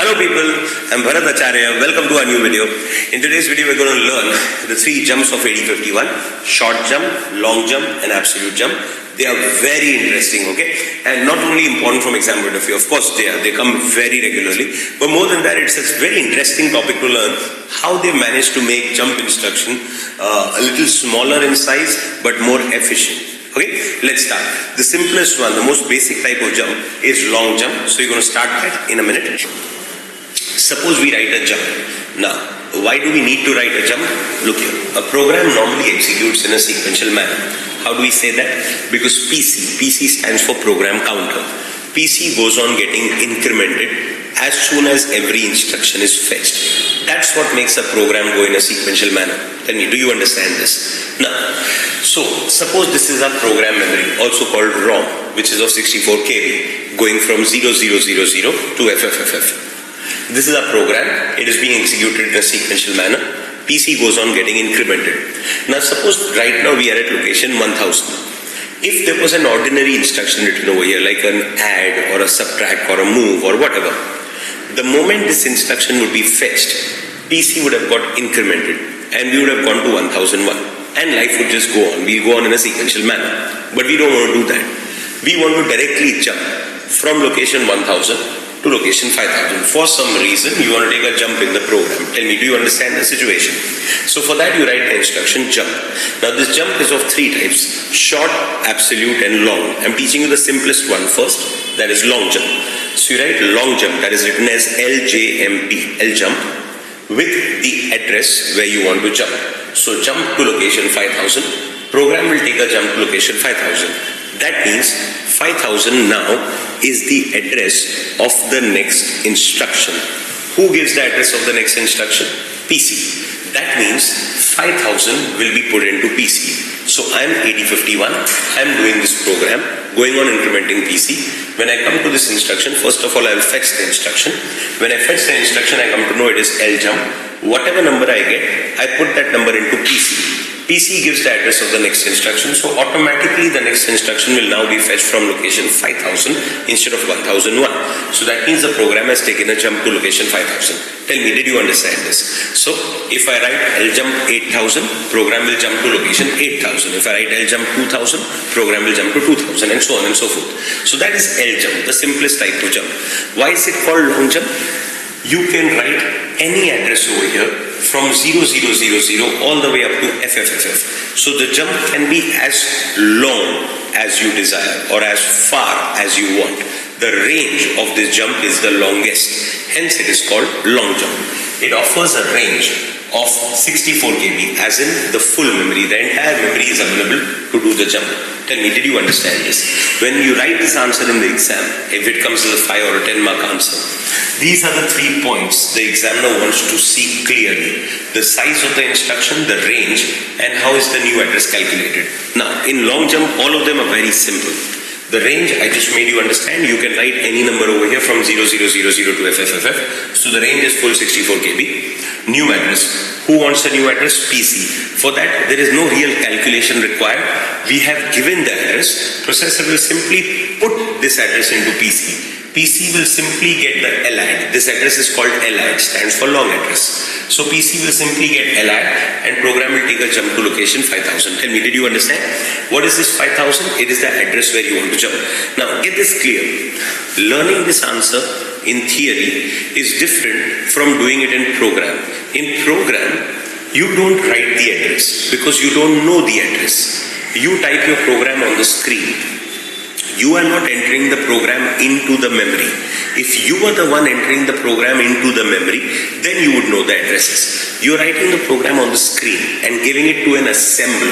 Hello people, I'm Bharat Acharya. Welcome to our new video. In today's video we're going to learn the three jumps of AD51: short jump, long jump and absolute jump. They are very interesting, okay? And not only important from exam point of view, of course they are. They come very regularly. But more than that, it's a very interesting topic to learn how they managed to make jump instruction a little smaller in size but more efficient. Okay, let's start. The simplest one, the most basic type of jump is long jump. So you're going to start that in a minute. Suppose we write a jump. Now, why do we need to write a jump? Look here. A program normally executes in a sequential manner. How do we say that? Because PC stands for program counter. PC goes on getting incremented as soon as every instruction is fetched. That's what makes a program go in a sequential manner. Tell me, do you understand this? Now, so suppose this is our program memory, also called ROM, which is of 64 KB, going from 0000 to FFFF. This is our program. It is being executed in a sequential manner. PC goes on getting incremented. Now suppose right now we are at location 1000. If there was an ordinary instruction written over here, like an add or a subtract or a move or whatever, the moment this instruction would be fetched, PC would have got incremented and we would have gone to 1001 and life would just go on. We'll go on in a sequential manner. But we don't want to do that. We want to directly jump from location 1000 to location 5000. For some reason, you want to take a jump in the program. Tell me, do you understand the situation? So for that, you write the instruction jump. Now this jump is of three types: short, absolute and long. I'm teaching you the simplest one first, that is long jump. So you write long jump, that is written as LJMP, L jump, with the address where you want to jump. So jump to location 5000, program will take a jump to location 5000. That means 5000 now is the address of the next instruction. Who gives the address of the next instruction? PC. That means 5000 will be put into PC. So I'm AD51, I'm doing this program, going on incrementing PC. When I come to this instruction, first of all I will fetch the instruction. When I fetch the instruction, I come to know it is L jump. Whatever number I get, I put that number into PC. PC gives the address of the next instruction, so automatically the next instruction will now be fetched from location 5000 instead of 1001. So that means the program has taken a jump to location 5000. Tell me, did you understand this? So if I write LJMP 8000, program will jump to location 8000. If I write LJMP 2000, program will jump to 2000 and so on and so forth. So that is LJMP, the simplest type of jump. Why is it called long jump? You can write any address over here from 0000 all the way up to FFFF. So the jump can be as long as you desire or as far as you want. The range of this jump is the longest. Hence it is called long jump. It offers a range of 64 KB, as in the full memory. The entire memory is available to do the jump. Tell me, did you understand this? When you write this answer in the exam, if it comes as a 5 or a 10 mark answer, these are the 3 points the examiner wants to see clearly. The size of the instruction, the range, and how is the new address calculated. Now, in long jump, all of them are very simple. The range, I just made you understand, you can write any number over here from 0000 to FFFF. So the range is full 64 KB. New address. Who wants a new address? PC. For that, there is no real calculation required. We have given the address. Processor will simply put this address into PC. PC will simply get the LAD. This address is called LAD, stands for long address. So PC will simply get LAD and program will take a jump to location 5000. Tell me, did you understand? What is this 5000? It is the address where you want to jump. Now, get this clear. Learning this answer in theory is different from doing it in program. In program, you don't write the address because you don't know the address. You type your program on the screen. You are not entering the program into the memory. If you are the one entering the program into the memory, then you would know the addresses. You are writing the program on the screen and giving it to an assembler.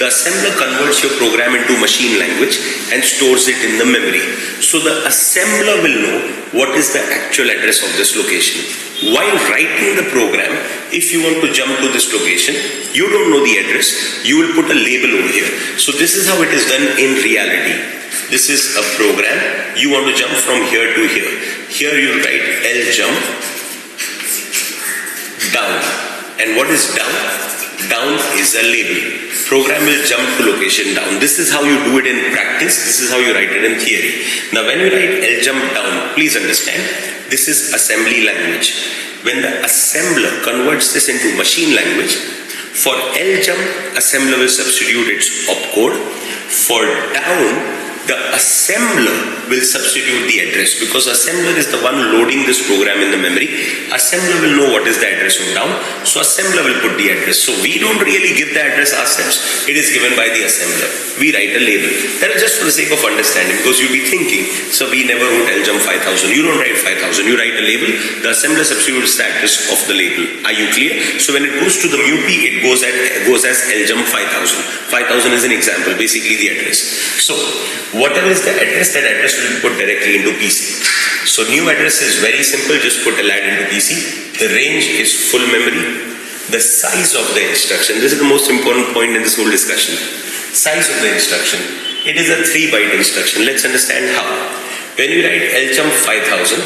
The assembler converts your program into machine language and stores it in the memory. So the assembler will know what is the actual address of this location. While writing the program, if you want to jump to this location, you don't know the address, you will put a label over here. So this is how it is done in reality. This is a program, you want to jump from here to here. Here you write LJump down. And what is down? Down is a label. Program will jump to location down. This is how you do it in practice. This is how you write it in theory. Now when you write LJump down, please understand, This is assembly language. When the assembler converts this into machine language, for LJMP, assembler will substitute its opcode. For down, the assembler will substitute the address, because assembler is the one loading this program in the memory. Assembler will know what is the address of down, so assembler will put the address. So we don't really give the address ourselves, it is given by the assembler. We write a label. That is just for the sake of understanding, because you'll be thinking, so we never wrote LJMP 5000. You don't write 5000, you write a label. The assembler substitutes the address of the label. Are you clear? So when it goes to the MUP, it goes as LJMP 5000. 5000 is an example, basically the address. So whatever is the address, that address will be put directly into PC. So new address is very simple, just put LAD into PC. The range is full memory. The size of the instruction, this is the most important point in this whole discussion. Size of the instruction, it is a 3-byte instruction. Let's understand how. When you write LJMP 5000,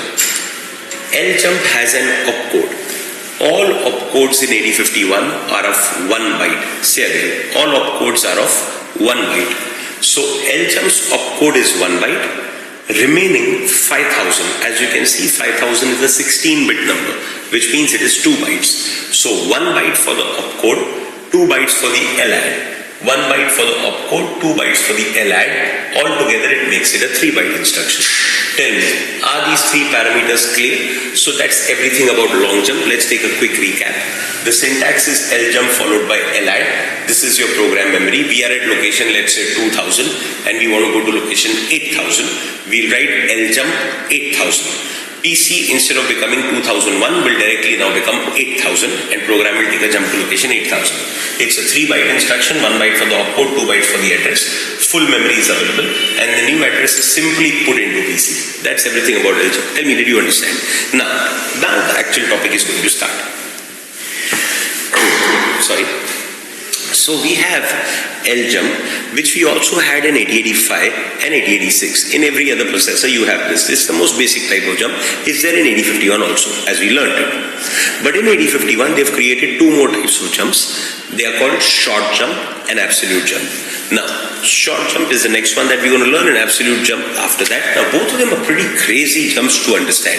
LJMP has an opcode. All opcodes in 8051 are of 1 byte. Say again, all opcodes are of 1 byte. So LJMP's opcode is 1 byte. Remaining 5000, as you can see, 5000 is a 16-bit number, which means it is 2 bytes. So 1 byte for the opcode, 2 bytes for the LAD. 1 byte for the opcode, 2 bytes for the LAD. Altogether it makes it a 3-byte instruction. Tell me, are these 3 parameters clear? So that's everything about long jump. Let's take a quick recap. The syntax is LJMP followed by LAD. This is your program memory. We are at location, let's say 2000, and we want to go to location 8000. We'll write LJMP 8000. PC, instead of becoming 2001, will directly now become 8000, and program will take a jump to location 8000. It's a 3-byte instruction, 1 byte for the opcode, 2 bytes for the address. Full memory is available, and the new address is simply put into PC. That's everything about LJMP. Tell me, did you understand? Now the actual topic is going to start. Sorry. So we have LJMP, which we also had in 8085 and 8086. In every other processor you have this. This is the most basic type of jump. It's there in 8051 also, as we learned it. But in 8051 they've created 2 more types of jumps. They are called short jump and absolute jump. Now, short jump is the next one that we're going to learn, and absolute jump after that. Now, both of them are pretty crazy jumps to understand.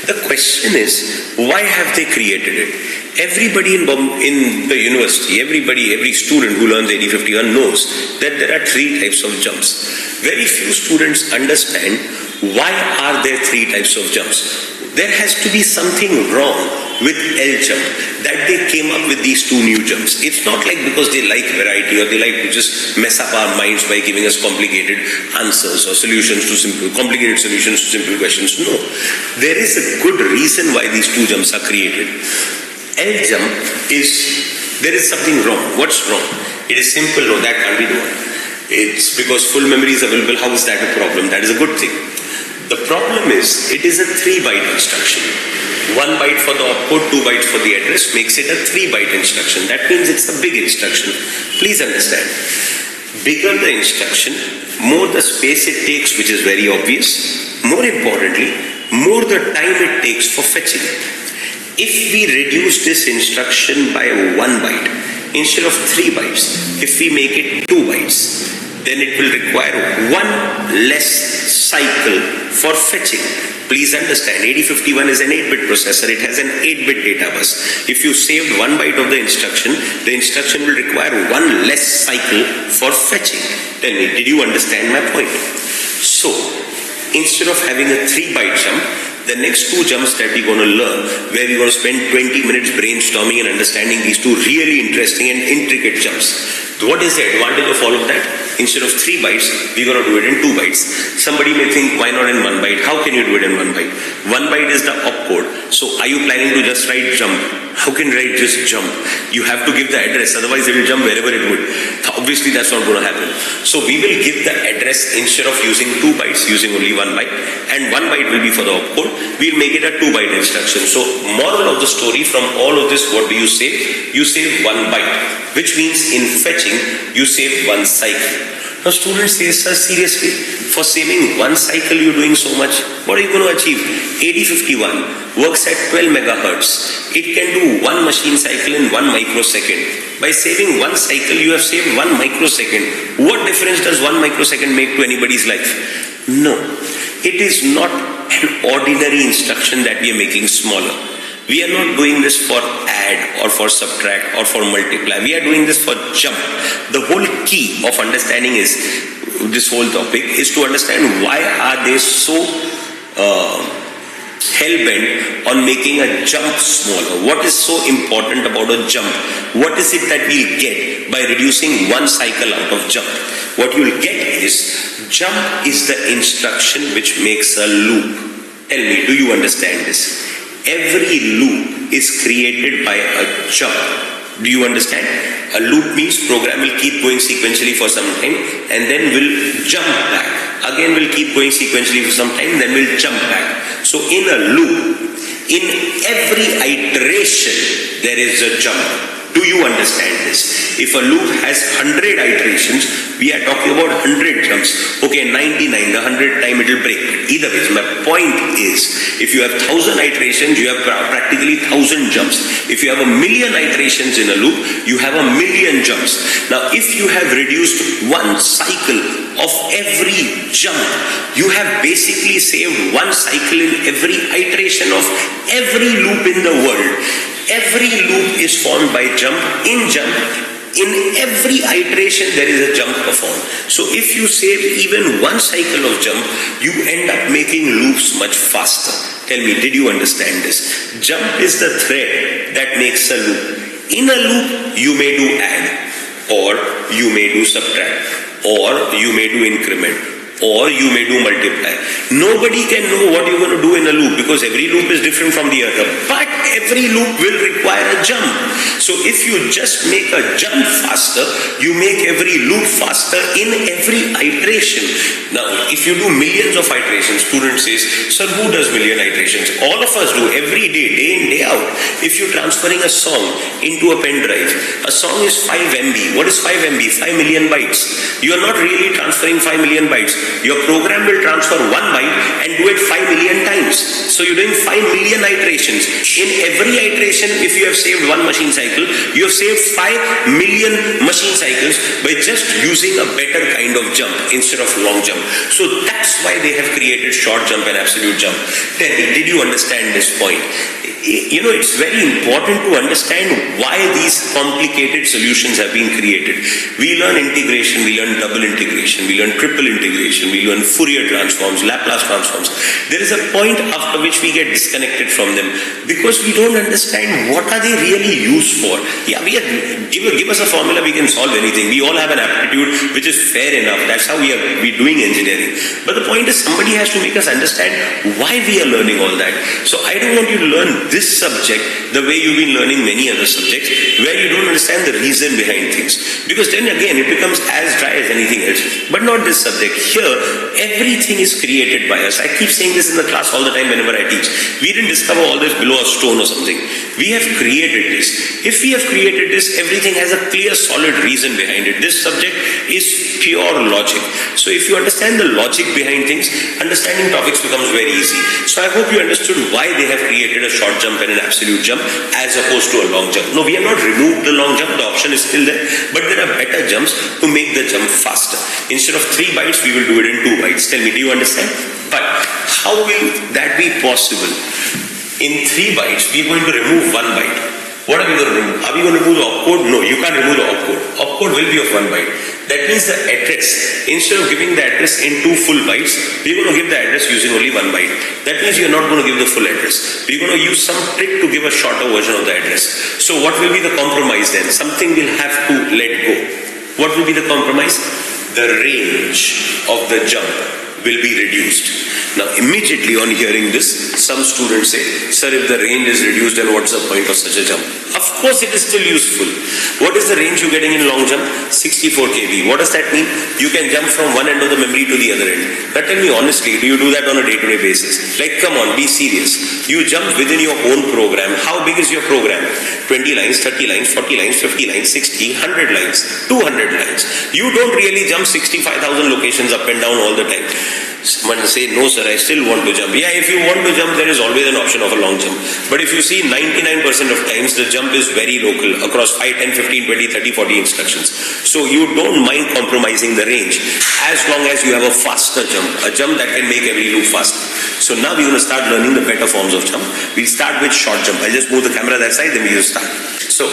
The question is, why have they created it? Everybody in the university, every student who learns 8051 knows that there are 3 types of jumps. Very few students understand why are there 3 types of jumps. There has to be something wrong with LJMP that they came up with these 2 new jumps. It's not like because they like variety or they like to just mess up our minds by giving us complicated answers or complicated solutions to simple questions. No. There is a good reason why these 2 jumps are created. LJMP there is something wrong. What's wrong? It is simple. No, that can't be done. It's because full memory is available. How is that a problem? That is a good thing. The problem is, it is a 3-byte instruction. 1 byte for the opcode, 2 bytes for the address makes it a 3-byte instruction. That means it's a big instruction. Please understand. Bigger the instruction, more the space it takes, which is very obvious. More importantly, more the time it takes for fetching. If we reduce this instruction by 1 byte, instead of 3 bytes, if we make it 2 bytes, then it will require 1 less cycle for fetching. Please understand, 8051 is an 8-bit processor. It has an 8-bit data bus. If you saved 1 byte of the instruction will require 1 less cycle for fetching. Tell me, did you understand my point? So, instead of having a 3-byte jump, the next 2 jumps that we're going to learn, where we're going to spend 20 minutes brainstorming and understanding these 2 really interesting and intricate jumps. What is the advantage of all of that? Instead of 3 bytes, we're going to do it in 2 bytes. Somebody may think, why not in 1 byte? How can you do it in 1 byte? 1 byte is the opcode. So are you planning to just write jump? How can you write just jump? You have to give the address, otherwise it will jump wherever it would. Obviously that's not going to happen. So we will give the address instead of using 2 bytes, using only 1 byte, and 1 byte will be for the opcode. We'll make it a 2-byte instruction. So moral of the story from all of this, what do you save? You save 1 byte, which means in fetching, you save 1 cycle. Now students say, sir, seriously, for saving 1 cycle you're doing so much, what are you going to achieve? 8051 works at 12 megahertz. It can do 1 machine cycle in 1 microsecond. By saving 1 cycle, you have saved 1 microsecond. What difference does 1 microsecond make to anybody's life? No. it is not an ordinary instruction that we are making smaller. We are not doing this for add or for subtract or for multiply. We are doing this for jump. The whole key of understanding is this whole topic is to understand why are they so hell-bent on making a jump smaller. What is so important about a jump? What is it that we'll get by reducing one cycle out of jump? What you'll get is jump is the instruction which makes a loop. Tell me, do you understand this? Every loop is created by a jump. Do you understand? A loop means program will keep going sequentially for some time and then will jump back. Again will keep going sequentially for some time, then will jump back. So in a loop, in every iteration, there is a jump. Do you understand this? If a loop has 100 iterations, we are talking about 100 jumps. Okay, 99, the 100th time it will break. Either way, my point is, if you have 1000 iterations, you have practically 1000 jumps. If you have 1,000,000 iterations in a loop, you have 1,000,000 jumps. Now, if you have reduced one cycle of every jump, you have basically saved one cycle in every iteration of every loop in the world. Every loop is formed by jump. In jump, in every iteration there is a jump performed. So if you save even one cycle of jump, you end up making loops much faster. Tell me, did you understand this? Jump is the thread that makes a loop. In a loop, you may do add, or you may do subtract, or you may do increment, or you may do multiply. Nobody can know what you're going to do in a loop because every loop is different from the other. But every loop will require a jump. So if you just make a jump faster, you make every loop faster in every iteration. Now, if you do millions of iterations, student says, sir, who does million iterations? All of us do every day, day in, day out. If you're transferring a song into a pen drive, a song is 5 MB. What is 5 MB? 5 million bytes. You are not really transferring 5 million bytes. Your program will transfer 1 byte and do it 5 million times. So you're doing 5 million iterations. In every iteration, if you have saved one machine cycle, you have saved 5 million machine cycles by just using a better kind of jump instead of long jump. So that's why they have created short jump and absolute jump. Tell me, did you understand this point? You know, it's very important to understand why these complicated solutions have been created. We learn integration, we learn double integration, we learn triple integration, we learn Fourier transforms, Laplace transforms. There is a point after which we get disconnected from them because we don't understand what are they really used for. Yeah, give us a formula, we can solve anything. We all have an aptitude which is fair enough. That's how we are doing engineering. But the point is somebody has to make us understand why we are learning all that. So I don't want you to learn this subject the way you've been learning many other subjects where you don't understand the reason behind things. Because then again it becomes as dry as anything else. But not this subject. Here, everything is created by us. I keep saying this in the class all the time whenever I teach. We didn't discover all this below a stone or something. We have created this. If we have created this, everything has a clear, solid reason behind it. This subject is pure logic. So if you understand the logic behind things, understanding topics becomes very easy. So I hope you understood why they have created a short jump and an absolute jump as opposed to a long jump. No, we have not removed the long jump. The option is still there. But there are better jumps to make the jump faster. Instead of 3 bytes, we will do it in 2 bytes. Tell me, do you understand? But how will that be possible? In 3 bytes, we are going to remove 1 byte. What are we going to remove? Are we going to remove the opcode? No, you can't remove the opcode. Opcode will be of 1 byte. That means the address, instead of giving the address in 2 full bytes, we're going to give the address using only 1 byte. That means you're not going to give the full address. We're going to use some trick to give a shorter version of the address. So what will be the compromise then? Something will have to let go. What will be the compromise? The range of the jump will be reduced. Now immediately on hearing this, some students say, sir, if the range is reduced, then what's the point of such a jump? Of course it is still useful. What is the range you're getting in long jump? 64 kb. What does that mean? You can jump from one end of the memory to the other end. Now tell me honestly, do you do that on a day-to-day basis? Like, come on, be serious. You jump within your own program. How big is your program? 20 lines, 30 lines, 40 lines, 50 lines, 60, 100 lines, 200 lines. You don't really jump 65,000 locations up and down all the time. Someone say, no sir, I still want to jump. Yeah, if you want to jump, there is always an option of a long jump. But if you see 99% of times, the jump is very local across 5, 10, 15, 20, 30, 40 instructions. So you don't mind compromising the range as long as you have a faster jump, a jump that can make every loop fast. So now we're going to start learning the better forms of jump. We'll start with short jump. I'll just move the camera that side, then we'll start. So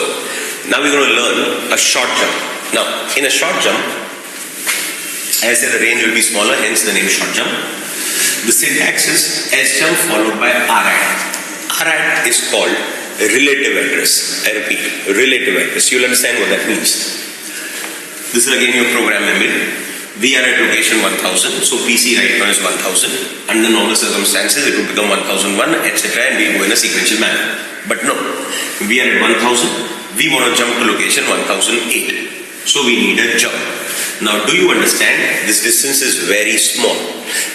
now we're going to learn a short jump. Now, in a short jump, as I said, the range will be smaller, hence the name short jump. The syntax is SJMP followed by RAD. RAD is called relative address. I repeat, relative address. You'll understand what that means. This is again your program memory. We are at location 1000, so PC right now is 1000. Under normal circumstances, it would become 1001, etc. and we go in a sequential manner. But no, we are at 1000. We want to jump to location 1008. So we need a jump. Now, do you understand? This distance is very small.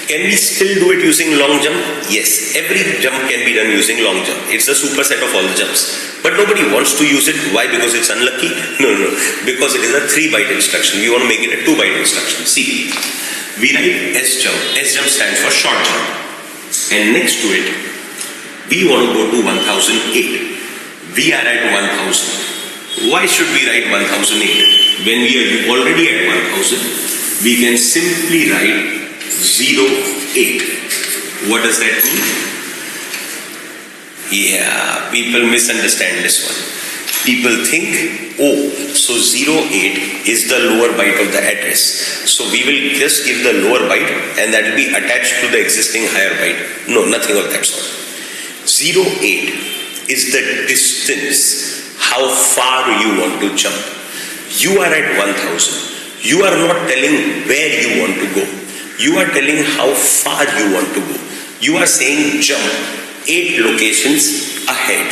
Can we still do it using long jump? Yes, every jump can be done using long jump. It's a superset of all the jumps. But nobody wants to use it. Why? Because it's unlucky? No. Because it is a 3-byte instruction. We want to make it a 2-byte instruction. See, we write SJump. SJump stands for short jump. And next to it, we want to go to 1008. We are at 1000. Why should we write 1008? When we are already at 1000, we can simply write 08. What does that mean? Yeah, people misunderstand this one. People think, oh, so 08 is the lower byte of the address. So we will just give the lower byte and that will be attached to the existing higher byte. No, nothing of that sort. 08 is the distance, how far you want to jump. You are at 1000. You are not telling where you want to go. You are telling how far you want to go. You are saying jump 8 locations ahead.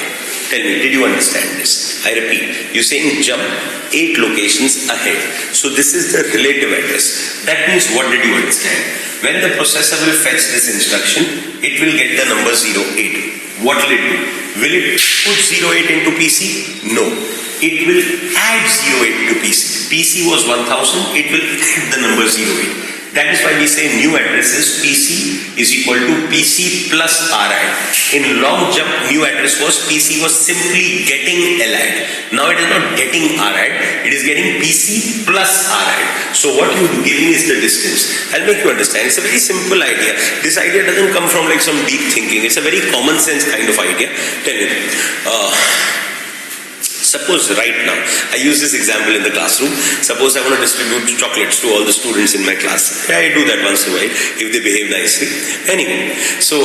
Tell me, did you understand this? I repeat, you're saying jump 8 locations ahead. So this is the relative address. That means what did you understand? When the processor will fetch this instruction, it will get the number 08. What will it do? Will it put 08 into PC? No. It will add 08 to PC. PC was 1000, it will add the number 08. That is why we say new addresses PC is equal to PC plus RAD. In long jump, new address was PC was simply getting LAD. Now it is not getting RAD, it is getting PC plus RAD. So what you are giving is the distance. I'll make you understand. It's a very simple idea. This idea doesn't come from like some deep thinking. It's a very common sense kind of idea. Tell me. Suppose right now, I use this example in the classroom. Suppose I want to distribute chocolates to all the students in my class. Yeah, I do that once in a while if they behave nicely. Anyway, so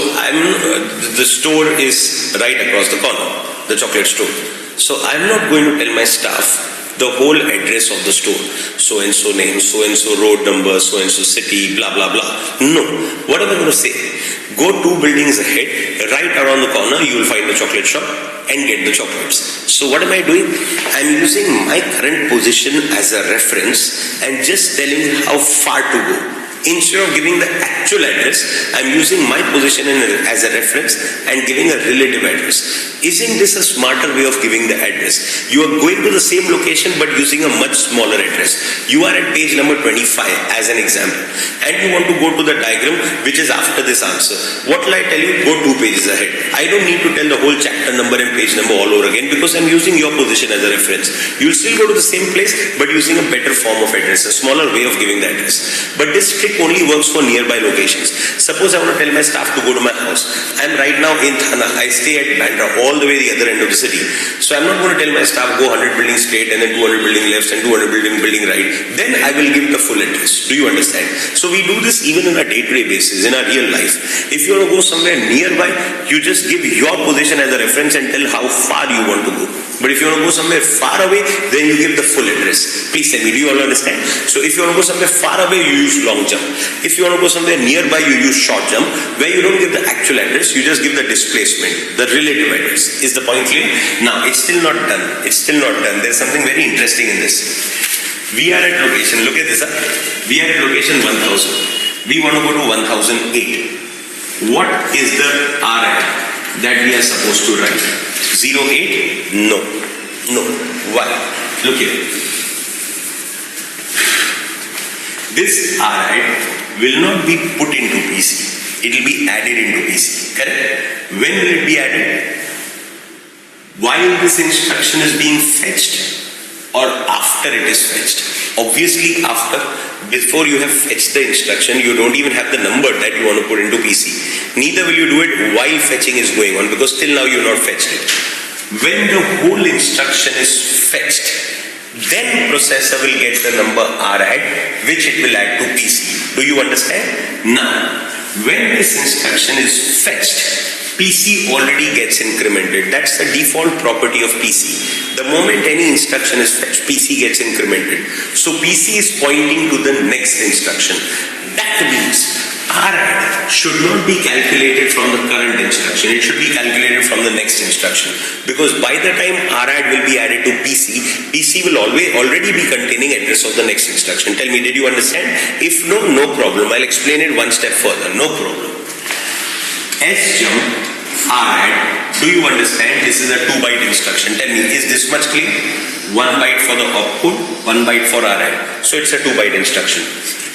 the store is right across the corner, the chocolate store. So I'm not going to tell my staff the whole address of the store. So and so name, so and so road number, so and so city, blah blah blah. No. What am I going to say? Go 2 buildings ahead, right around the corner, you will find the chocolate shop and get the chocolates. So what am I doing? I'm using my current position as a reference and just telling how far to go. Instead of giving the actual address, I'm using my position as a reference and giving a relative address. Isn't this a smarter way of giving the address? You are going to the same location but using a much smaller address. You are at page number 25 as an example and you want to go to the diagram which is after this answer. What will I tell you? Go 2 pages ahead. I don't need to tell the whole chapter number and page number all over again because I'm using your position as a reference. You'll still go to the same place but using a better form of address, a smaller way of giving the address. But this trick only works for nearby locations. Suppose I want to tell my staff to go to my house. I'm right now in Thana. I stay at Bandra, all the way the other end of the city. So I'm not going to tell my staff go 100 buildings straight and then 200 building left and 200 building right. Then I will give the full address. Do you understand? So we do this even on a day-to-day basis in our real life. If you want to go somewhere nearby, you just give your position as a reference and tell how far you want to go. But if you want to go somewhere far away, then you give the full address. Please tell me, do you all understand? So if you want to go somewhere far away, you use long jump. If you want to go somewhere nearby, you use short jump, where you don't give the actual address, you just give the displacement, the relative address. Is the point clear? Now, it's still not done. It's still not done. There's something very interesting in this. We are at location, look at this. We are at location 1000. We want to go to 1008. What is the RAD that we are supposed to write? 08? No. Why? Look here. This RAD will not be put into PC. It will be added into PC. Correct? When will it be added? While this instruction is being fetched or after it is fetched? Obviously after. Before you have fetched the instruction, you don't even have the number that you want to put into PC. Neither will you do it while fetching is going on, because till now you have not fetched it. When the whole instruction is fetched, then processor will get the number RAD, which it will add to PC. Do you understand? Now, when this instruction is fetched, PC already gets incremented. That's the default property of PC. The moment any instruction is fetched, PC gets incremented. So PC is pointing to the next instruction. That means RAD should not be calculated from the current instruction. It should be calculated from the next instruction. Because by the time RAD will be added to PC, PC will already be containing address of the next instruction. Tell me, did you understand? If no, no problem. I'll explain it one step further. No problem. SJMP, RAD, do you understand? This is a 2-byte instruction. Tell me, is this much clear? 1 byte for the output, 1 byte for RAD. So it's a 2-byte instruction.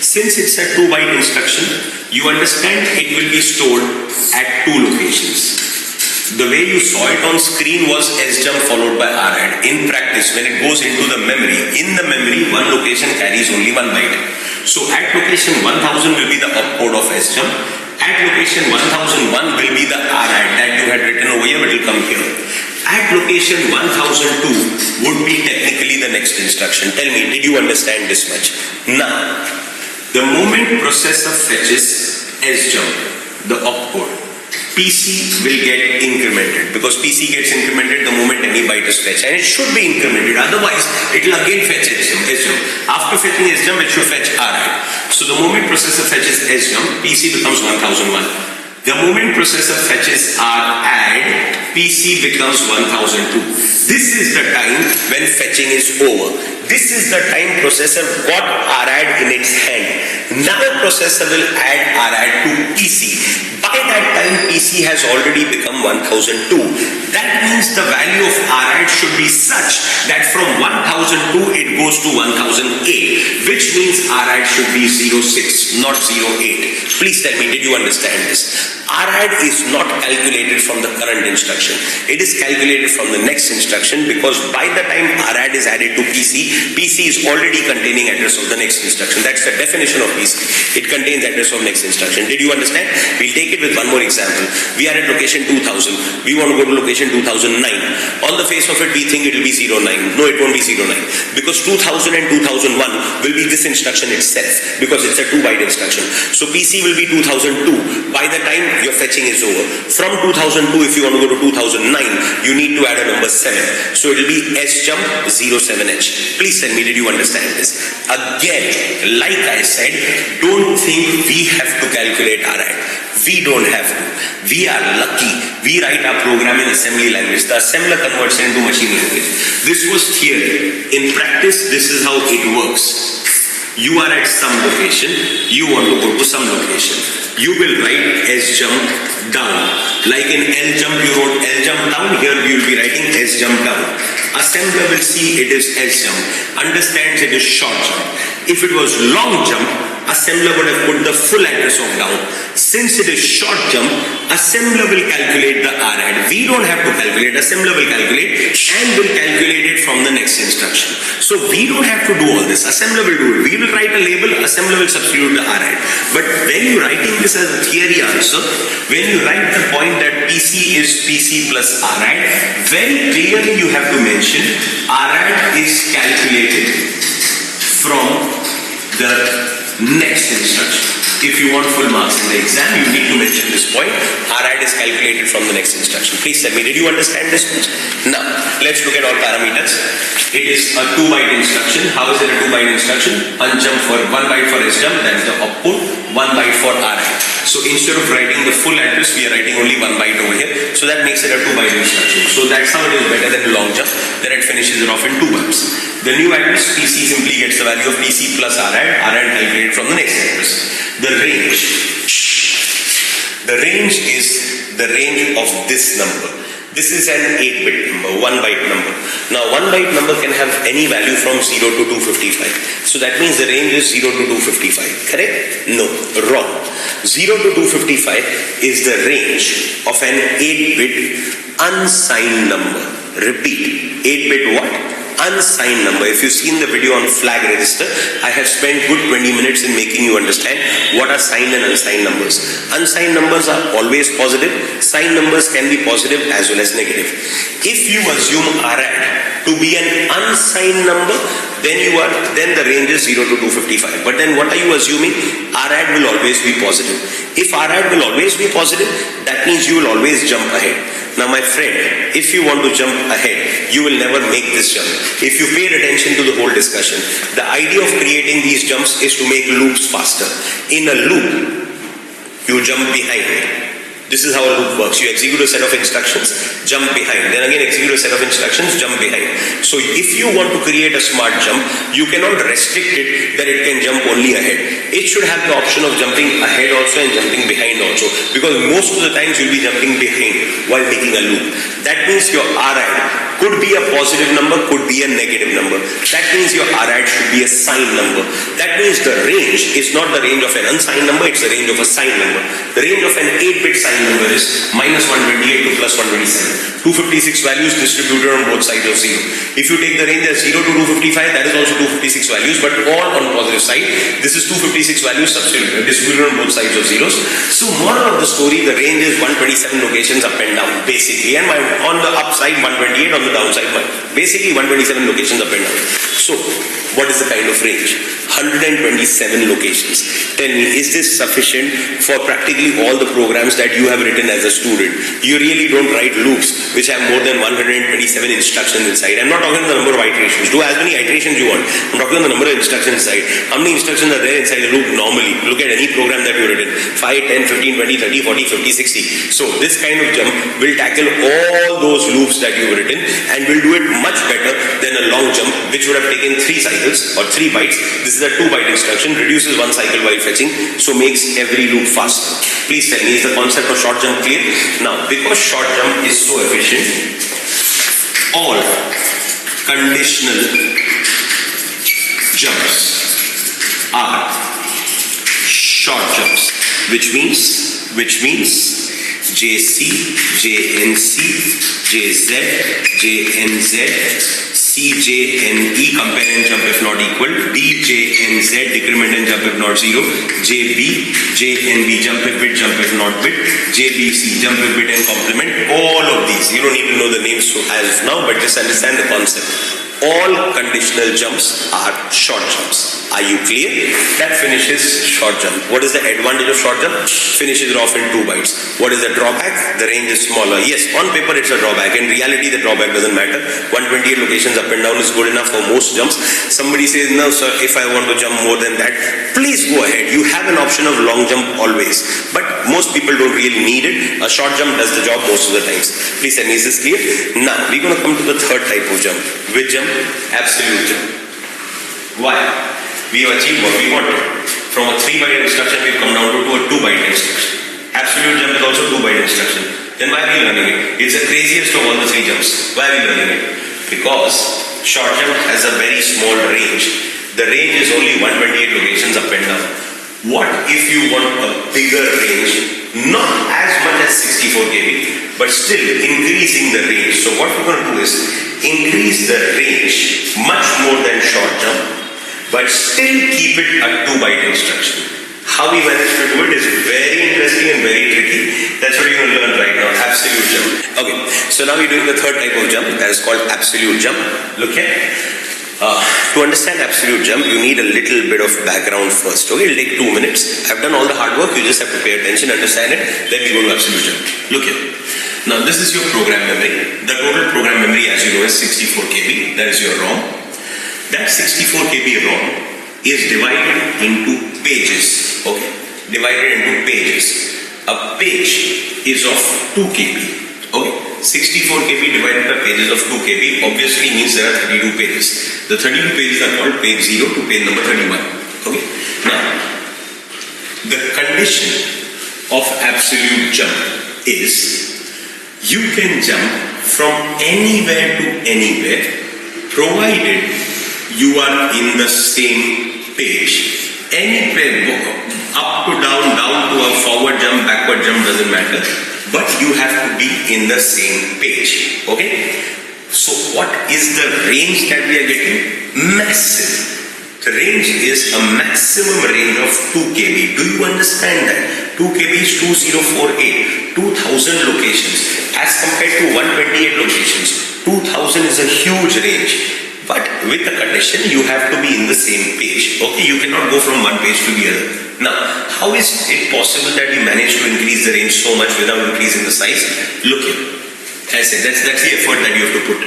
Since it's a 2-byte instruction, you understand it will be stored at 2 locations. The way you saw it on screen was SJMP followed by RAD. In practice, when it goes into the memory, in the memory, one location carries only 1 byte. So at location 1000 will be the opcode of SJMP. At location 1001 will be the RAD that you had written over here, but it will come here. At location 1002 would be technically the next instruction. Tell me, did you understand this much? Now, the moment processor fetches SJMP, the opcode, PC will get incremented, because PC gets incremented the moment any byte is fetched, and it should be incremented, otherwise it will again fetch SJMP. After fetching SJMP, it should fetch RAD. So the moment processor fetches SJMP, PC becomes 1001. The moment processor fetches RAD, PC becomes 1002. This is the time when fetching is over. This is the time processor got RAD in its hand. Now processor will add RAD to PC. By that time, PC has already become 1002. That means the value of RAD should be such that from 1002 it goes to 1008, which means RAD should be 06, not 08. Please tell me, did you understand this? RAD is not calculated from the current instruction. It is calculated from the next instruction, because by the time RAD is added to PC, PC is already containing address of the next instruction. That's the definition of PC. It contains address of next instruction. Did you understand? We'll take it with one more example. We are at location 2000. We want to go to location 2009. On the face of it, we think it will be 09. No, it won't be 09. Because 2000 and 2001 will be this instruction itself, because it's a 2-byte instruction. So PC will be 2002 by the time your fetching is over. From 2002, if you want to go to 2009, you need to add a number 7. So it will be SJMP 07H. Please tell me, did you understand this? Again, like I said, don't think we have to calculate RAD. We don't have to. We are lucky. We write our program in assembly language. The assembler converts it into machine language. This was theory. In practice, this is how it works. You are at some location. You want to go to some location. You will write SJMP down. Like in LJMP, you wrote LJMP down. Here you will be writing SJMP down. Assembler will see it is SJMP. Understands it is short jump. If it was long jump, assembler would have put the full address of down. Since it is short jump, assembler will calculate the RAD. We don't have to calculate. Assembler will calculate and will calculate it from the next instruction. So we don't have to do all this. Assembler will do it. We will write a label. Assembler will substitute the RAD. But when you're writing this as a theory answer, when you write the point that PC is PC plus RAD, very clearly you have to mention RAD is calculated from the next instruction. If you want full marks in the exam, you need to mention this point. RAD is calculated from the next instruction. Please tell me, did you understand this much? Now, let's look at all parameters. It is a 2-byte instruction. How is it a 2-byte instruction? Unjump for 1 byte for SJMP, that is the output, 1 byte for RAD. So instead of writing the full address, we are writing only 1 byte over here. So that makes it a 2-byte instruction. So that's how it is better than long jump. Then it finishes it off in 2 bytes. The new address, PC simply gets the value of PC plus RAD. RAD calculated from the next address. The range is the range of this number. This is an 8-bit number, 1 byte number. Now 1 byte number can have any value from 0 to 255. So that means the range is 0 to 255. Correct? No, wrong. 0 to 255 is the range of an 8-bit unsigned number. Repeat, 8-bit what? Unsigned number. If you've seen the video on flag register, I have spent good 20 minutes in making you understand what are signed and unsigned numbers. Unsigned numbers are always positive. Signed numbers can be positive as well as negative. If you assume RAD to be an unsigned number, then the range is 0 to 255. But then what are you assuming? RAD will always be positive. If RAD will always be positive, that means you will always jump ahead. Now my friend, if you want to jump ahead, you will never make this jump. If you paid attention to the whole discussion, the idea of creating these jumps is to make loops faster. In a loop, you jump behind. This is how a loop works. You execute a set of instructions, jump behind. Then again execute a set of instructions, jump behind. So if you want to create a smart jump, you cannot restrict it that it can jump only ahead. It should have the option of jumping ahead also and jumping behind also. Because most of the times you'll be jumping behind while making a loop. That means your RAD could be a positive number, could be a negative number. That means your RAD should be a signed number. That means the range is not the range of an unsigned number, it's the range of a signed number. The range of an 8-bit signed number is minus 128 to plus 127. 256 values distributed on both sides of 0. If you take the range as 0 to 255, that is also 256 values, but all on positive side. This is 256 values distributed on both sides of zeros. So moral of the story, the range is 127 locations up and down, basically. And on the upside, 128, on the downside, basically 127 locations up and down. So what is the kind of range? 127 locations. Tell me, is this sufficient for practically all the programs that you have written as a student? You really don't write loops which have more than 127 instructions inside. I'm not talking the number of iterations. Do as many iterations you want. I'm talking the number of instructions inside. How many instructions are there inside a loop normally? Look at any program that you've written. 5, 10, 15, 20, 30, 40, 50, 60. So this kind of jump will tackle all those loops that you've written and will do it much better than a long jump which would have taken 3 cycles or 3 bytes. This is a 2-byte instruction, reduces 1 cycle while fetching, so makes every loop faster. Please tell me, is the concept of short jump clear? Now, because short jump is so efficient, all conditional jumps are short jumps, which means JC, JNC, JZ, JNZ, CJNE, compare and jump if not equal, DJNZ, decrement and jump if not 0, JB, JNB, jump if bit, jump if not bit, JBC, jump if bit and complement, all of these. You don't need to know the names as of now, but just understand the concept. All conditional jumps are short jumps. Are you clear? That finishes short jump. What is the advantage of short jump? Finishes it off in 2 bytes. What is the drawback? The range is smaller. Yes, on paper it's a drawback. In reality, the drawback doesn't matter. 128 locations up and down is good enough for most jumps. Somebody says, no sir, if I want to jump more than that, please go ahead. You have an option of long jump always. But most people don't really need it. A short jump does the job most of the times. Please tell me, is this clear? Now, we're going to come to the third type of jump. Which jump? Absolute jump. Why? We have achieved what we wanted. From a 3-byte instruction, we've come down to a 2-byte instruction. Absolute jump is also 2-byte instruction. Then why are we learning it? It's the craziest of all the 3 jumps. Why are we learning it? Because short jump has a very small range. The range is only 128 locations up and down. What if you want a bigger range? Not as much as 64 kb, but still increasing the range. So what we're going to do is increase the range much more than short jump, but still keep it a 2-byte instruction. How we manage to do it is very interesting and very tricky. That's what you're going to learn right now, absolute jump. Okay, so now we're doing the third type of jump that is called absolute jump. Look here. To understand absolute jump, you need a little bit of background first. Okay, it'll take 2 minutes. I've done all the hard work, you just have to pay attention, understand it, then we go to absolute jump. Look here. Now this is your program memory. The total program memory, as you know, is 64 kb. That is your ROM. That 64 kb ROM is divided into pages. Okay, divided into pages. A page is of 2 kb. Okay, 64 kb divided by pages of 2 kb obviously means there are 32 pages. The 32 pages are called page 0 to page number 31. Okay, now the condition of absolute jump is You can jump from anywhere to anywhere, provided you are in the same page. Anywhere, up to down, down to a forward jump, backward jump, doesn't matter. But you have to be in the same page. Okay? So what is the range that we are getting? Massive. The range is a maximum range of 2 kb. Do you understand that? 2 kb is 2048, 2000 locations as compared to 128 locations. 2000 is a huge range. But with the condition, you have to be in the same page. Okay, you cannot go from one page to the other. Now, how is it possible that we manage to increase the range so much without increasing the size? Look here. I said that's the effort that you have to put.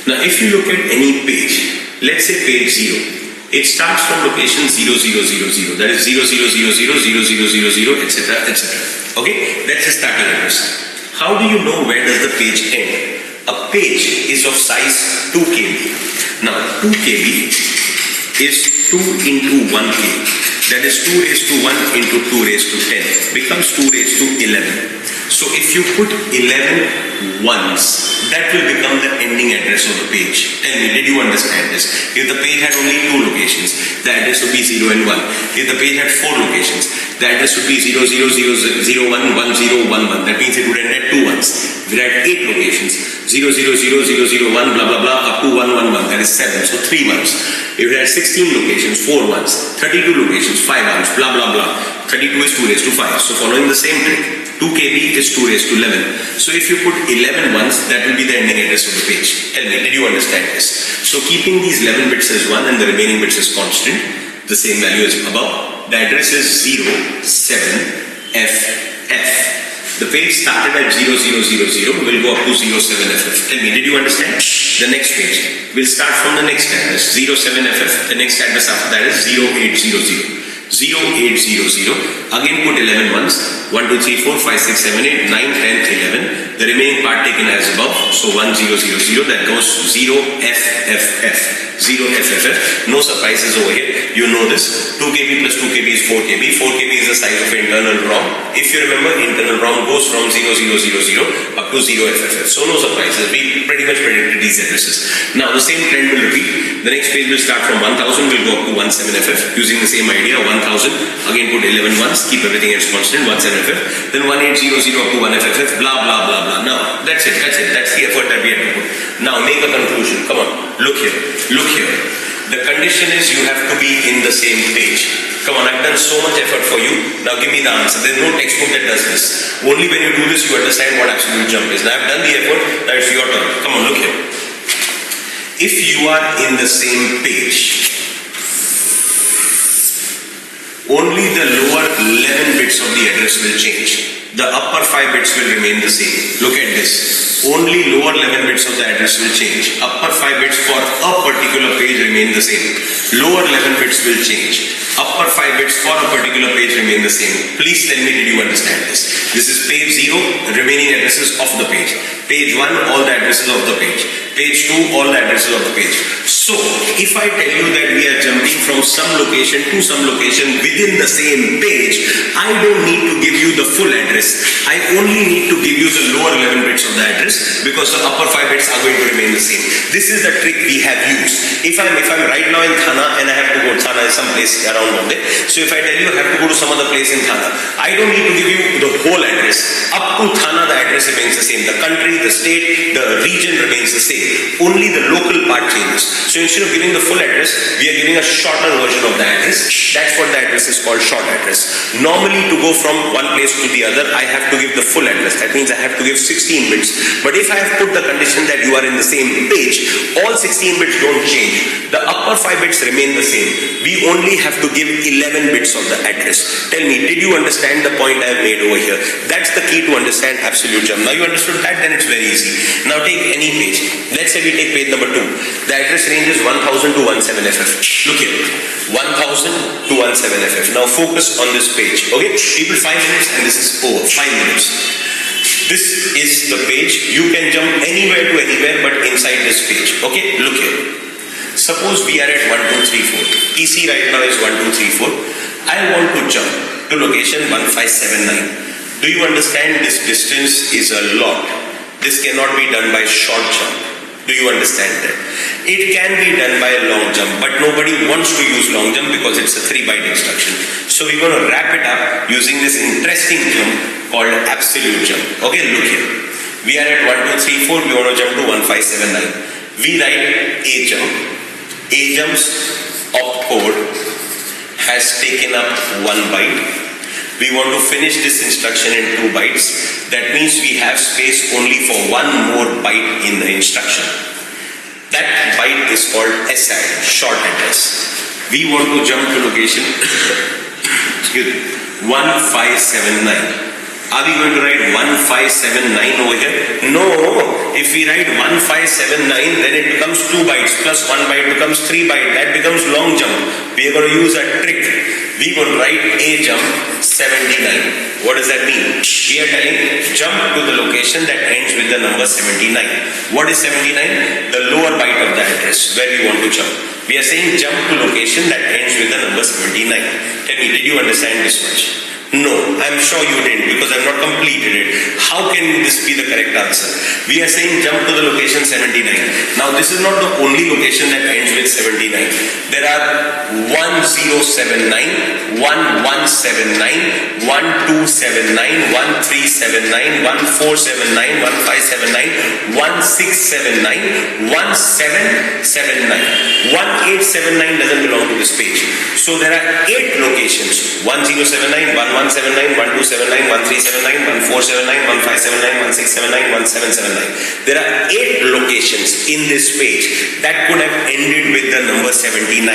Now, if you look at any page, let's say page 0. It starts from location 0000, that is 00000000, etc., etc. Okay, that's the starting address. How do you know where does the page end? A page is of size 2 kb. Now, 2 kb is 2 into 1 kb. That is 2 raised to 1 into 2 raised to 10 becomes 2 raised to 11. So if you put 11 ones, that will become the ending address of the page. Tell me, did you understand this? If the page had only 2 locations, the address would be 0 and 1. If the page had 4 locations, the address would be 0, 0, 0, 0, 1, 1, 0, 1, 1. That means it would end at 2 ones. If it had 8 locations, 0, 0, 0, 0, 0, 1, blah, blah, blah, up to 1, 1, 1. That is 7. So 3 ones. If it had 16 locations, 4 ones. 32 locations, 5 ones, blah, blah, blah. 32 is 2 raised to 5. So following the same trick. 2 kb is 2 raised to 11. So if you put 11 ones, that will be the ending address of the page. Tell me, did you understand this? So keeping these 11 bits as 1 and the remaining bits as constant, the same value as above, the address is 07FF. The page started at 0000, will go up to 07FF. Tell me, did you understand? The next page will start from the next address, 07FF. The next address after that is 0800. 0800, again put 11 ones, 1, 2, 3, 4, 5, 6, 7, 8, 9, 10, 11. The remaining part taken as above, so 1000, that goes 0FFF. 0FFF, no surprises over here. You know this, 2 kb plus 2 kb is 4 kb. 4 kb is the size of internal ROM. If you remember, internal ROM goes from 0000 up to 0FFF. So no surprises, we pretty much predicted these addresses. Now the same trend will repeat. The next page will start from 1000, will go up to 17FF using the same idea, 1000, again put 11 ones, keep everything as constant, 17FF, then 1800 up to 1FFF, blah, blah, blah, blah. Now, that's it, that's the effort that we have to put. Now, make a conclusion, come on, look here. The condition is you have to be in the same page. Come on, I've done so much effort for you. Now give me the answer. There's no textbook that does this. Only when you do this, you understand what absolute jump is. Now I've done the effort, now it's your turn. Come on, look here. If you are in the same page, only the lower 11 bits of the address will change. The upper 5 bits will remain the same. Look at this. Only lower 11 bits of the address will change. Upper 5 bits for a particular page remain the same. Lower 11 bits will change. Upper 5 bits for a particular page remain the same. Please tell me, did you understand this? This is page 0, remaining addresses of the page. Page 1, all the addresses of the page. Page 2, all the addresses of the page. So, if I tell you that we are jumping from some location to some location within the same page, I don't need to give you the full address. I only need to give you the lower 11 bits of the address because the upper 5 bits are going to remain the same. This is the trick we have used. If I'm right now in Thana and I have to go, Thana is some place around Bombay. So if I tell you I have to go to some other place in Thana, I don't need to give you the whole address. Up to Thana, the address remains the same. The country, the state, the region remains the same. Only the local part changes. So instead of giving the full address, we are giving a shorter version of the address. That's what the address is called, short address. Normally, to go from one place to the other, I have to give the full address. That means I have to give 16 bits. But if I have put the condition that you are in the same page, all 16 bits don't change. The upper 5 bits remain the same. We only have to give 11 bits of the address. Tell me, did you understand the point I have made over here? That's the key to understand absolute jump. Now you understood that, then it's very easy. Now take any page. Let's say we take page number 2. The address range is 1000 to 17FF. Look here. 1000 to 17FF. Now focus on this page. Okay? People, 5 minutes and this is over. 5 minutes. This is the page. You can jump anywhere to anywhere but inside this page. Okay? Look here. Suppose we are at 1, 2, 3, 4. TC right now is 1, 2, 3, 4. I want to jump to location 1579. Do you understand this distance is a lot? This cannot be done by short jump. Do you understand that? It can be done by long jump, but nobody wants to use long jump because it's a 3-byte instruction. So we're going to wrap it up using this interesting jump called absolute jump. Okay, look here. We are at 1, 2, 3, 4. We want to jump to 1, 5, 7, 9. We write A jump. A jump's opcode has taken up 1 byte. We want to finish this instruction in 2 bytes. That means we have space only for 1 more byte in the instruction. That byte is called SI, short address. We want to jump to location 1579. Are we going to write 1579 over here? No. If we write 1579, then it becomes 2 bytes plus 1 byte becomes 3 bytes. That becomes long jump. We are going to use a trick. We will write A jump 79. What does that mean? We are telling jump to the location that ends with the number 79. What is 79? The lower byte of the address where we want to jump. We are saying jump to location that ends with the number 79. Tell me, did you understand this much? No, I'm sure you didn't because I've not completed it. How can this be the correct answer? We are saying jump to the location 79. Now this is not the only location that ends with 79. There are 1079, 1179, 1279, 1379, 1479, 1579, 1679, 1779. 1879 doesn't belong to this page. So there are 8 locations. 1079, 1179, 1279, 1379, 1479, 1579, 1679, 1779. There are 8 locations in this page that could have ended with the number 79.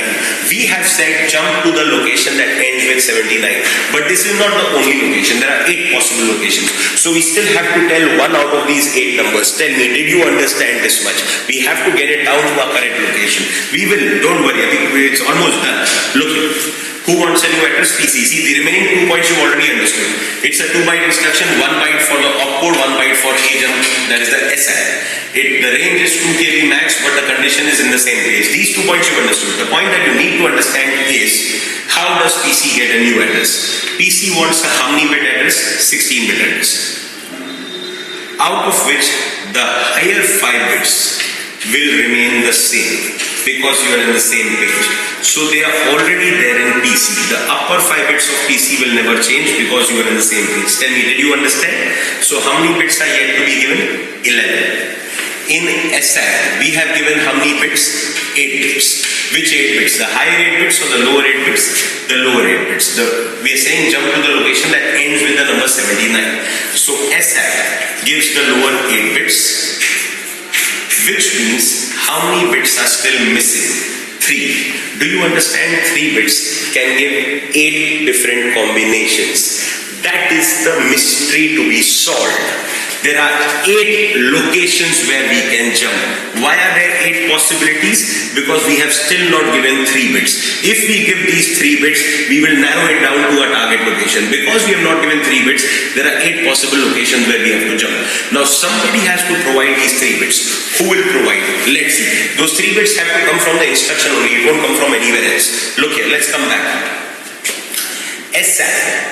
We have said jump to the location that ends with 79. But this is not the only location. There are 8 possible locations. So we still have to tell one out of these 8 numbers. Tell me, did you understand this much? We have to get it down to our correct location. We will, don't worry, I think it's almost done. Look here. Who wants a new address? PC. See, the remaining 2 points you already understood. It's a 2-byte instruction, 1 byte for the opcode, 1 byte for A jump, that is the SI. The range is 2 KB max, but the condition is in the same page. These 2 points you understood. The point that you need to understand is, how does PC get a new address? PC wants a how many bit address? 16-bit address. Out of which the higher 5 bits will remain the same because you are in the same page. So they are already there in PC. The upper 5 bits of PC will never change because you are in the same page. Tell me, did you understand? So how many bits are yet to be given? 11. In SI, we have given how many bits? 8 bits. Which 8 bits? The higher 8 bits or the lower 8 bits? The lower 8 bits. We are saying jump to the location that ends with the number 79. So SI gives the lower 8 bits, which means how many bits are still missing? 3. Do you understand 3 bits can give 8 different combinations? That is the mystery to be solved. There are 8 locations where we can jump. Why are there 8 possibilities? Because we have still not given 3 bits. If we give these 3 bits, we will narrow it down to a target location. Because we have not given 3 bits, there are 8 possible locations where we have to jump. Now somebody has to provide these 3 bits. Who will provide? Let's see. Those 3 bits have to come from the instruction only. It won't come from anywhere else. Look here, let's come back. SI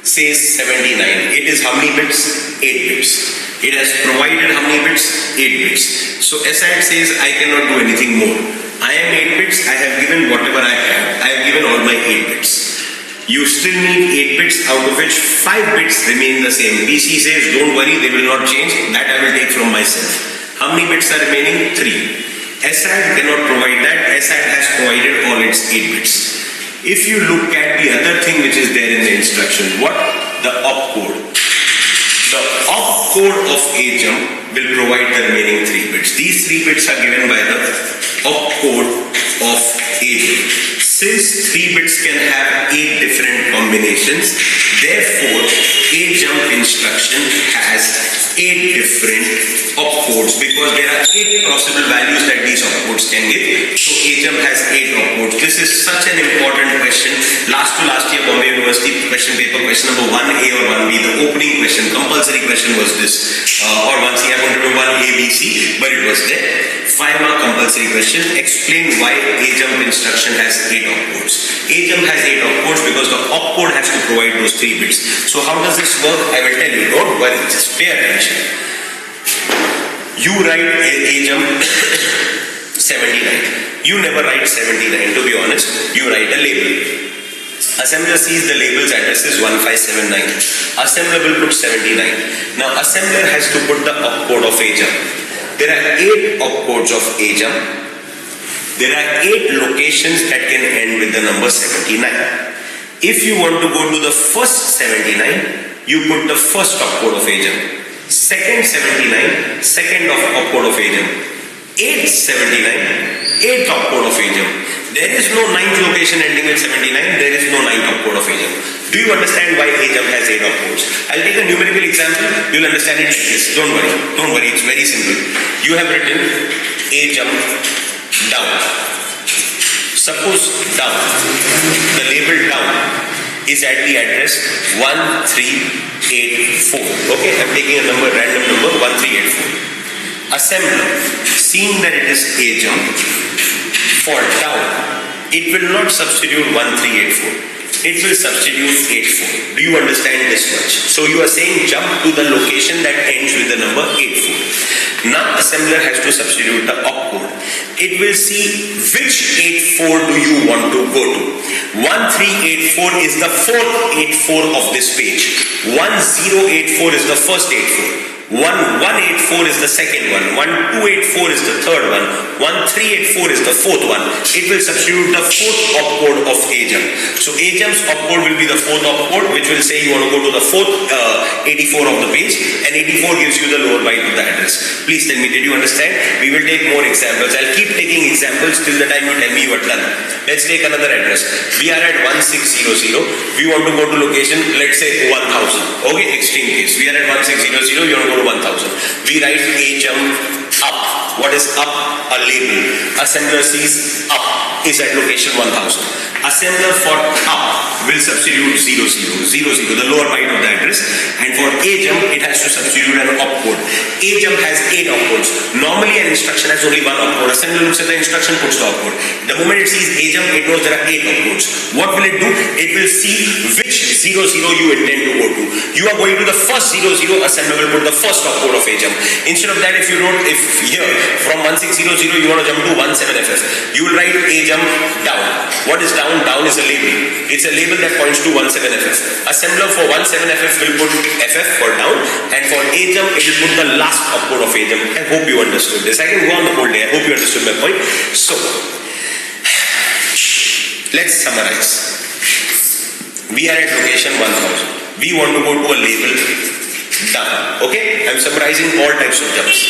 says 79. It is how many bits? 8 bits. It has provided how many bits? 8 bits. So SI says I cannot do anything more. I am 8 bits. I have given whatever I have. I have given all my 8 bits. You still need 8 bits, out of which 5 bits remain the same. PC says don't worry, they will not change. That I will take from myself. How many bits are remaining? 3. SI cannot provide that. SI has provided all its 8 bits. If you look at the other thing which is there in the instruction, what? The opcode. The opcode of A jump will provide the remaining 3 bits. These 3 bits are given by the opcode of A jump. Since 3 bits can have 8 different combinations, therefore A jump instruction has 8 different opcodes because there are 8 possible values that these opcodes can give. So A jump has 8 opcodes. This is such an important question. Last year Bombay University question paper, question number 1A or 1B, the opening question, compulsory question was this. Or 1C, I want to do 1A, B, C, but it was there. 5-mark compulsory question. Explain why A jump instruction has 8 opcodes. A jump has 8 opcodes because the opcode has to provide those 3 bits. So how does this work? I will tell you. Don't worry. Just pay attention. You write AJMP 79. You never write 79, to be honest. You write a label. Assembler sees the label's address is 1579. Assembler will put 79. Now assembler has to put the opcode of AJMP. There are 8 opcodes of AJMP. There are 8 locations that can end with the number 79. If you want to go to the first 79, you put the first opcode of AJMP. Second 79, second opcode of AJMP. 8th 79, 8th opcode of AJMP. There is no 9th location ending with 79. There is no 9th opcode of AJMP. Do you understand why AJMP has 8 opcodes? I'll take a numerical example. You'll understand it like this. Don't worry. Don't worry. It's very simple. You have written AJMP down. Suppose down, the label down is at the address 1384. Okay, I'm taking a number, random number 1384. Assembler, seeing that it is AJMP, for down, it will not substitute 1384. It will substitute 84. Do you understand this much? So you are saying jump to the location that ends with the number 84. Now assembler has to substitute the opcode. It will see which 84 do you want to go to. 1384 is the fourth 84 of this page. 1084 is the first 84. 1184 is the second one, 1284 is the third one, 1384 is the fourth one. It will substitute the fourth opcode of AJMP. So AJMP's opcode will be the fourth opcode, which will say you want to go to the fourth 84 of the page, and 84 gives you the lower byte of the address. Please tell me, did you understand? We will take more examples. I'll keep taking examples till the time you tell me you are done. Let's take another address. We are at 1600. We want to go to location, let's say 1000. Okay, extreme case. We are at 1600. You want to go to 1000. We write AJMP up. What is up? A label. Assembler sees up is at location 1000. Assembler for up will substitute 00, the lower byte of the address, and for AJMP it has to substitute an opcode. AJMP has 8 opcodes. Normally an instruction has only one opcode. Assembler looks at the instruction, puts the opcode. The moment it sees AJMP, it knows there are 8 opcodes. What will it do? It will see which 00 you intend to go to. You are going to the first 00, assembler will put the first opcode of AJMP. Instead of that, if you wrote, if here from 1600 you want to jump to 17FF, you will write AJMP down. What is down? Down is a label. It's a label that points to 17FF. Assembler for 17FF will put FF for down, and for AJMP it will put the last opcode of AJMP. I hope you understood this. I can go on the whole day. I hope you understood my point. So let's summarize. We are at location 1000. We want to go to a label down. Okay? I'm summarizing all types of jumps.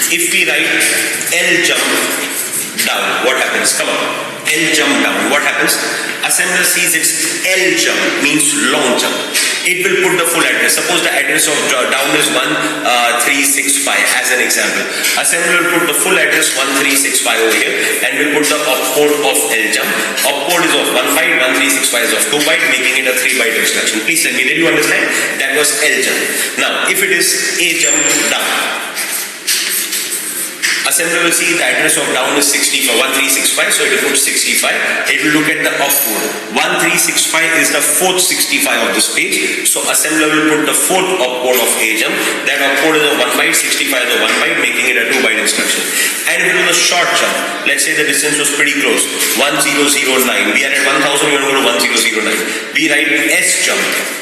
If we write LJMP down, what happens? Come on. LJMP down. What happens? Assembler sees its LJMP means long jump. It will put the full address. Suppose the address of down is 1365 as an example. Assembler will put the full address 1365 over here and will put the opcode of LJMP. Opcode is of 1 byte, 1365 is of 2 byte, making it a 3 byte instruction. Please tell me, did you understand? That was LJMP. Now, if it is AJMP down, assembler will see the address of down is 1365, so it will put 65. It will look at the opcode. 1365 is the fourth 65 of this page, so assembler will put the fourth opcode of AJMP. That opcode is a 1 byte, 65 is a 1 byte, making it a 2 byte instruction. And if it was a short jump, let's say the distance was pretty close, 1009. We are at 1000, we want to go to 1009. We write SJMP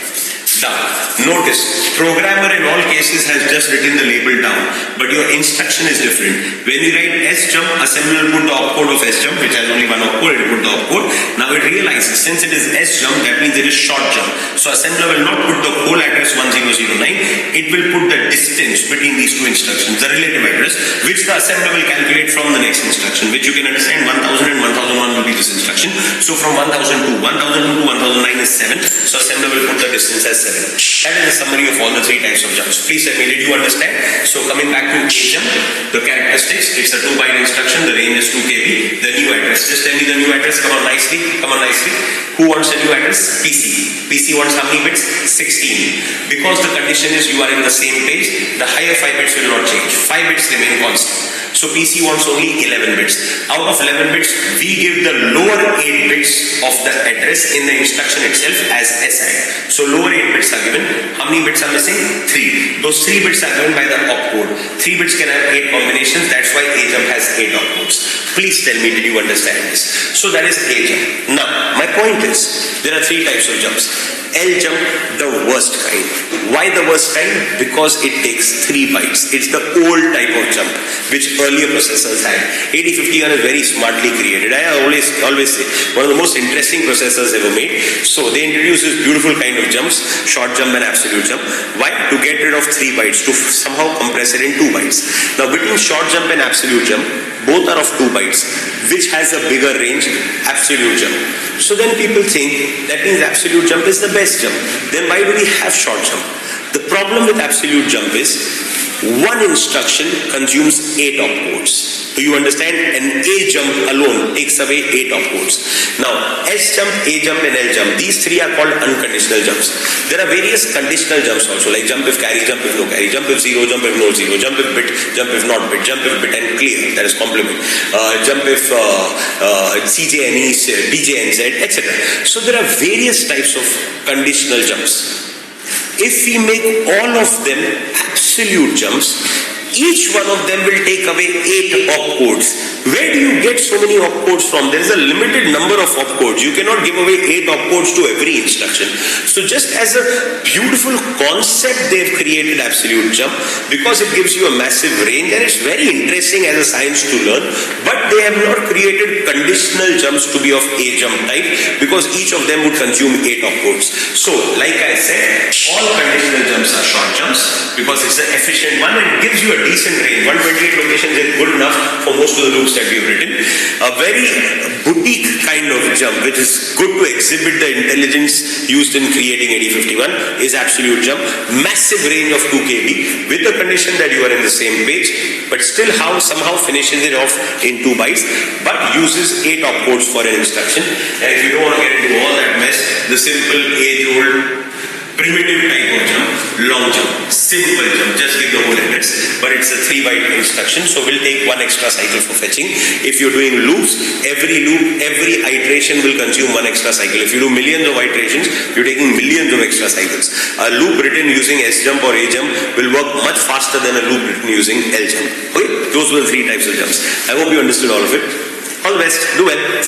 down. Notice, programmer in all cases has just written the label down, but your instruction is different. When you write SJMP, assembler will put the opcode of SJMP, which has only one opcode, it will put the opcode. Now it realizes, since it is SJMP, that means it is short jump. So assembler will not put the whole address 1009, it will put the distance between these two instructions, the relative address, which the assembler will calculate from the next instruction, which you can understand 1000 and 1001 will be this instruction. So from 1002 to 1009 is 7, so assembler will put the distance as 7. That is a summary of all the 3 types of jumps. Please tell me, did you understand? So coming back to AJMP, the characteristics, it's a 2 byte instruction, the range is 2 KB. The new address, just tell me the new address, come on nicely, come on nicely. Who wants a new address? PC. PC wants wants how many bits? 16. Because the condition is you are in the same page, the higher 5 bits will not change. 5 bits remain constant. So PC wants only 11 bits. Out of 11 bits, we give the lower 8 bits of the address in the instruction itself as SI. So lower 8 bits are given. How many bits are missing? 3. Those 3 bits are given by the opcode. 3 bits can have 8 combinations. That's why AJMP has 8 opcodes. Please tell me, did you understand this? So that is AJMP. Now, my point is, there are 3 types of jumps. LJMP, the worst kind. Why the worst kind? Because it takes 3 bytes. It's the old type of jump, which earlier processors had. 8051 is very smartly created. I always say, one of the most interesting processors ever made. So they introduced this beautiful kind of jumps, short jump and absolute jump. Why? To get rid of 3 bytes, to somehow compress it in 2 bytes. Now between short jump and absolute jump, both are of 2 bytes. Which has a bigger range? Absolute jump. So then people think that means absolute jump is the best jump. Then why do we have short jump? The problem with absolute jump is one instruction consumes 8 opcodes. Do you understand? An AJMP alone takes away 8 opcodes. Now, SJMP, AJMP and LJMP, these 3 are called unconditional jumps. There are various conditional jumps also, like jump if carry, jump if no carry, jump if 0, jump if no 0, jump if bit, jump if not bit, jump if bit and clear, that is complement, jump if CJNE, DJNZ, etc. So there are various types of conditional jumps. If we make all of them absolute jumps, each one of them will take away 8 opcodes. Where do you get so many opcodes from? There is a limited number of opcodes. You cannot give away 8 opcodes to every instruction. So just as a beautiful concept, they've created absolute jump because it gives you a massive range and it's very interesting as a science to learn. But they have not created conditional jumps to be of AJMP type because each of them would consume 8 opcodes. So like I said, all conditional jumps are short jumps because it's an efficient one and it gives you a decent range. 128 locations is good enough for most of the loops that we've written. A very boutique kind of jump, which is good to exhibit the intelligence used in creating 8051, is absolute jump. Massive range of 2 KB with the condition that you are in the same page, but still somehow finishes it off in 2 bytes, but uses 8 opcodes for an instruction. And if you don't want to get into all that mess, the simple age-old primitive type of jump, long jump, simple jump, just give the whole address, but it's a 3 byte instruction, so we'll take 1 extra cycle for fetching. If you're doing loops, every loop, every iteration will consume 1 extra cycle. If you do millions of iterations, you're taking millions of extra cycles. A loop written using SJMP or AJMP will work much faster than a loop written using LJMP. Okay? Those were the 3 types of jumps. I hope you understood all of it. All the best. Do well.